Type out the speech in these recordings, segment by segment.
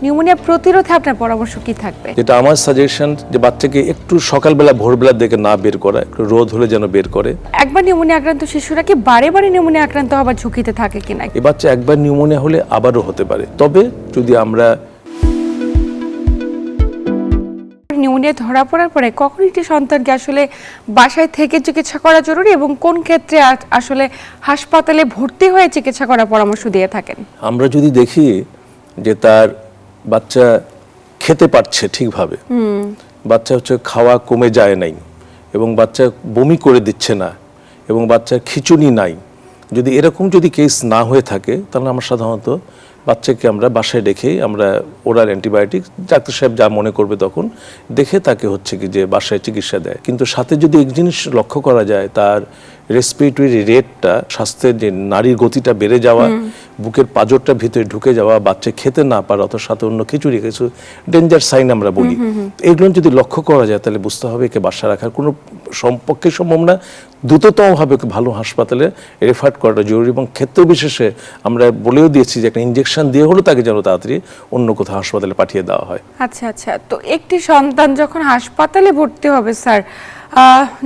Pneumonia প্রতিরোধে আপনার পরামর্শ কি থাকবে? যেটা আমার সাজেশন, যে বাচ্চাকে একটু সকালবেলা ভোরবেলার দিকে না বের করা, একটু রোদ হলে যেন বের করে। একবার নিউমোনিয়া আক্রান্ত শিশুরা কি বারে বারে নিউমোনিয়া আক্রান্ত হবার ঝুঁকিতে থাকে কিনা? এই বাচ্চা একবার নিউমোনিয়া হলে আবারও হতে পারে, তবে যদি আমরা নিউমোনিয়া ধরা পড়ার পরে কখন একটি সন্তানকে আসলে বাসায় থেকে চিকিৎসা করা জরুরি এবং কোন ক্ষেত্রে আসলে হাসপাতালে ভর্তি হয়ে চিকিৎসা করার পরামর্শ দিয়ে থাকেন? আমরা যদি দেখি যে তার বাচ্চা খেতে পারছে ঠিকভাবে, বাচ্চা খাওয়া কমে যায় নাই, এবং বাচ্চা বমি করে দিচ্ছে না, এবং বাচ্চার খিঁচুনি নাই, যদি এরকম কেস না হয়ে থাকে, তাহলে আমরা সাধারণত বাচ্চাকে আমরা বাসায় রেখেই আমরা ওরাল অ্যান্টিবায়োটিক ডাক্তার সাহেব যা মনে করবে তখন দেখে তাকে যে বাসায় চিকিৎসা দেয়। কিন্তু সাথে যদি এক জিনিস লক্ষ্য করা যায়, তার রেসপিরেটরি রেটটা, স্বাস্থ্যের যে নাড়ির গতিটা বেড়ে যাওয়া, বুকের পাঁজরটা ভিতরে ঢুকে যাওয়া, বাচ্চা খেতে না পারা, অত সাথে অন্য কিছু ডেঞ্জার সাইন আমরা বলি, এগুলো যদি লক্ষ্য করা যায় তাহলে বুঝতে হবে একে বাসা রাখার কোনো পক্ষে সম্ভব না। দ্রুততমভাবে ভালো হাসপাতালে রেফার করাটা জরুরি, এবং ক্ষেত্র বিশেষে আমরা বলেও দিয়েছি যে একটা ইনজেকশন দিয়ে হলো তাকে যেন তাড়াতাড়ি অন্য কোথাও হাসপাতালে পাঠিয়ে দেওয়া হয়। আচ্ছা আচ্ছা, তো একটি সন্তান যখন হাসপাতালে ভর্তি হবে স্যার,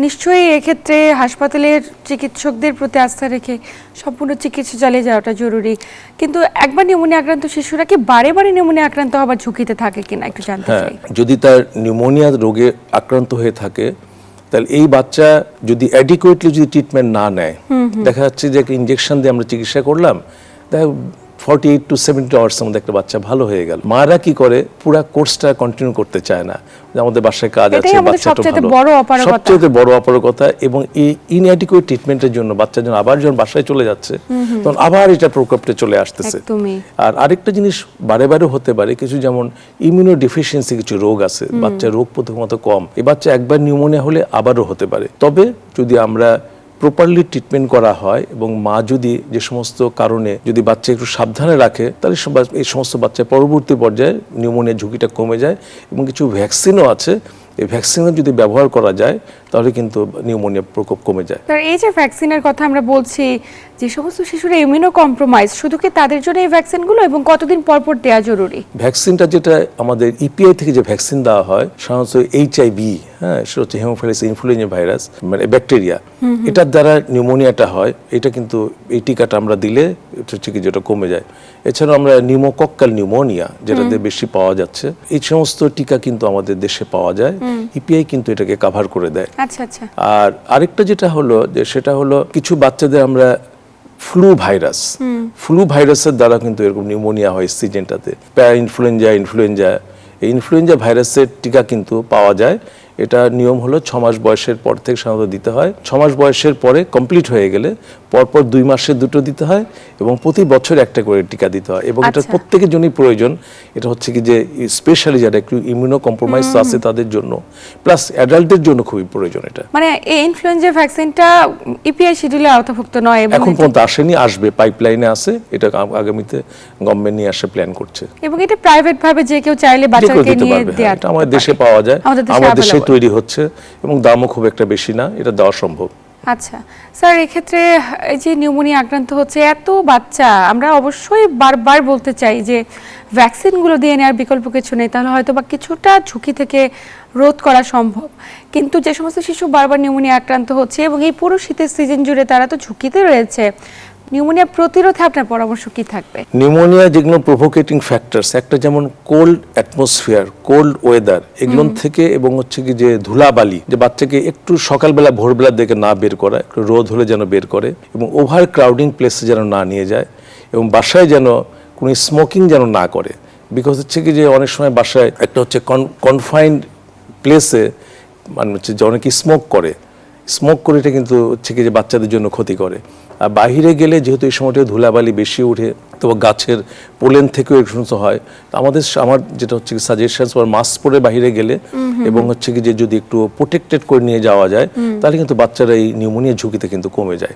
নিশ্চয়ই এক্ষেত্রে হাসপাতালের চিকিৎসকদের প্রতি আস্থা রেখে সম্পূর্ণ চিকিৎসা চালিয়ে যাওয়াটা জরুরি। কিন্তু একবার নিউমোনিয়া আক্রান্ত শিশুরা কি বারে বারে নিউমোনিয়া আক্রান্ত হবার ঝুঁকিতে থাকে কিনা একটু জানতে চাই। যদি তার নিউমোনিয়া রোগে আক্রান্ত হয়ে থাকে, তাহলে এই বাচ্চা যদি অ্যাডিকুয়েটলি ট্রিটমেন্ট না নেয়, দেখা যাচ্ছে যে একটা ইনজেকশন দিয়ে আমরা চিকিৎসা করলাম, দেখা 48 to 70 আওয়ার্সের মধ্যে একটা বাচ্চা ভালো হয়ে গেল। মারা কি করে, পুরা কোর্সটা কন্টিনিউ করতে চায় না, যে আমাদের বাসায় কাজ আছে, বাচ্চাটা ভালো, সবচেয়ে বড় অপারগতা। এবং এই ইনঅ্যাডিকুয়েট ট্রিটমেন্টের জন্য বাচ্চা যখন বাসায় চলে যাচ্ছে, তখন আবার এটা প্রকোপটা চলে আসতেছে। আর আরেকটা জিনিস বারে বারে হতে পারে, কিছু যেমন ইমিউনো ডেফিসিয়েন্সি কিছু রোগ আছে, বাচ্চার রোগ প্রতিরোধ কম, এই বাচ্চা একবার নিউমোনিয়া হলে আবারও হতে পারে। তবে যদি আমরা প্রপারলি ট্রিটমেন্ট করা হয় এবং মা যদি যে সমস্ত কারণে যদি বাচ্চা একটু সাবধানে রাখে, তাহলে এই সমস্ত বাচ্চা পরবর্তী পর্যায়ে নিউমোনিয়ার ঝুঁকিটা কমে যায়। এবং কিছু ভ্যাকসিনও আছে, এই ভ্যাকসিনও যদি ব্যবহার করা যায় তাহলে কিন্তু নিউমোনিয়া প্রকোপ কমে যায়। এই যে ভ্যাকসিনের কথা আমরা বলছি, যে সমস্ত শিশুরা ইমিউনো কম্প্রোমাইজ, শুধু কি তাদের জন্য এই ভ্যাকসিনগুলো এবং কতদিন পর পর দেওয়া জরুরি? ভ্যাকসিনটা যেটা আমাদের ইপিআই থেকে যে ভ্যাকসিন দেওয়া হয়, সাধারণত এইচআইভি, সেটা হচ্ছে হেমোফিলাস ইনফ্লুয়েঞ্জা ভাইরাস, মানে ব্যাকটেরিয়া, এটার দ্বারা নিউমোনিয়াটা হয়। এটা কিন্তু এই টিকাটা আমরা দিলে যেটা কমে যায়। এছাড়াও আমরা নিউমোকক্কাল নিউমোনিয়া, যেটাতে বেশি পাওয়া যাচ্ছে, এই সমস্ত টিকা কিন্তু আমাদের দেশে পাওয়া যায়, ইপিআই কিন্তু এটাকে কভার করে দেয়। আচ্ছা আচ্ছা। আর আরেকটা যেটা হলো, যে সেটা হলো কিছু বাচ্চাদের আমরা ফ্লু ভাইরাসের দ্বারা কিন্তু এরকম নিউমোনিয়া হয় সিজনটাতে। ইনফ্লুয়েঞ্জা ভাইরাসের টিকা কিন্তু পাওয়া যায়। এটা নিয়ম হলো 6 মাস বয়সের পর থেকে সাধারণত দিতে হয়। 6 মাস বয়সের পরে কমপ্লিট হয়ে গেলে পরপর 2 মাসে 2টো দিতে হয়, এবং প্রতি বছর একটা করে টিকা দিতে হয়। এবং এটা প্রত্যেকের জন্যই প্রয়োজন। এটা হচ্ছে কি যে স্পেশালি যারা একটু ইমিউনো কম্প্রোমাইজ আছে তাদের জন্য, প্লাস অ্যাডাল্টদের জন্য খুবই প্রয়োজন। এটা মানে এই ইনফ্লুয়েঞ্জা ভ্যাকসিনটা ইপিআই শিডিউলে আওতাভুক্ত নয়, এখন পর্যন্ত আসেনি, আসবে, পাইপলাইনে আছে। এটা আগামীতে গভর্নমেন্ট নিয়ে আসে প্ল্যান করছে। এবং এটা প্রাইভেট ভাবে যে কেউ চাইলে বাচ্চাকে নিয়ে দেয়া, এটা আমাদের দেশে পাওয়া যায়, আমাদের দেশে তৈরি হচ্ছে, এবং দামও খুব একটা বেশি না, এটা দেওয়া সম্ভব। আচ্ছা স্যার, এক্ষেত্রে এই যে নিউমোনিয়া আক্রান্ত হচ্ছে এত বাচ্চা, আমরা অবশ্যই বারবার বলতে চাই যে ভ্যাকসিনগুলো দিয়ে নেওয়ার বিকল্প কিছু নেই, তাহলে হয়তো বা কিছুটা ঝুঁকি থেকে রোধ করা সম্ভব। কিন্তু যে সমস্ত শিশু বারবার নিউমোনিয়া আক্রান্ত হচ্ছে এবং এই পুরো শীতের সিজন জুড়ে তারা তো ঝুঁকিতে রয়েছে, নিউমোনিয়া প্রতিরোধে আপনার পরামর্শ কি থাকবে? নিউমোনিয়া যেগুলো প্রভোকেটিং ফ্যাক্টরস, একটা যেমন কোল্ড অ্যাটমসফিয়ার, কোল্ড ওয়েদার, এগুলো থেকে, এবং হচ্ছে কি যে ধুলাবালি, যে বাচ্চাকে একটু সকালবেলা ভোরবেলার দিকে না বের করা, একটু রোদ হলে যেন বের করে, এবং ওভার ক্রাউডিং প্লেসে যেন না নিয়ে যায়, এবং বাসায় যেন কোনো স্মোকিং যেন না করে। বিকজ হচ্ছে কি যে অনেক সময় বাসায় একটা হচ্ছে কনফাইন্ড প্লেসে মানে হচ্ছে যে অনেকে স্মোক করে এটা কিন্তু হচ্ছে কি যে বাচ্চাদের জন্য ক্ষতি করে। আর বাহিরে গেলে যেহেতু এই সময়টা ধুলাবালি বেশি উঠে, তো গাছের পোলেন থেকেও এই সমস্ত হয়, আমার যেটা হচ্ছে সাজেশন, মাস্ক পরে বাহিরে গেলে, এবং হচ্ছে কি যে যদি একটু প্রোটেক্টেড করে নিয়ে যাওয়া যায়, তাহলে কিন্তু বাচ্চারা এই নিউমোনিয়া ঝুঁকিতে কিন্তু কমে যায়।